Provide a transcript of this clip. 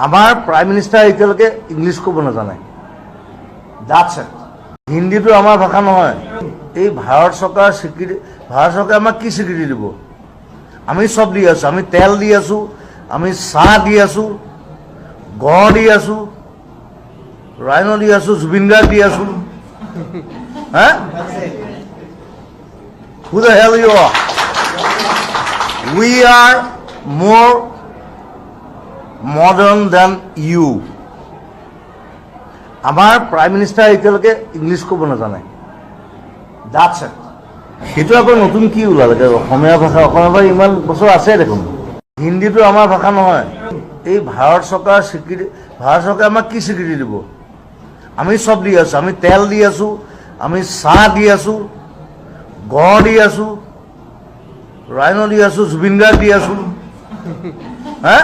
আমাৰ prime minister এতিয়ালৈকে English ক'ব নাজানে। That's it. হিন্দীটো আমাৰ ভাষা নহয়। এই ভাৰত চৰকাৰ স্বীকৃতি, ভাৰত চৰকাৰে আমাক কি স্বীকৃতি দিব? আমি চব দি আছোঁ। আমি তেল দি আছোঁ, আমি চাহ দি আছোঁ, গড় দি আছোঁ, ৰাইন' দি আছোঁ, জুবিন গাৰ্গ দি আছোঁ। হা? Who the hell you are? We are more modern than you. আমাৰ প্ৰাইম মিনিষ্টাৰ এতিয়ালৈকে ইংলিছ ক'ব নাজানে। That's it. সেইটো আকৌ নতুন কি ওলালে? অসমীয়া ভাষা, অসমীয়া ভাষা ইমান বছৰ আছে দেখোন। হিন্দীটো আমাৰ ভাষা নহয়। এই ভাৰত চৰকাৰ স্বীকৃতি, ভাৰত চৰকাৰে আমাক কি স্বীকৃতি দিব? আমি চব দি আছোঁ। আমি তেল দি আছোঁ, আমি চাহ দি আছোঁ, গড় দি আছোঁ, ৰাইন' দি আছোঁ, জুবিন গাৰ্গ দি আছোঁ। হা?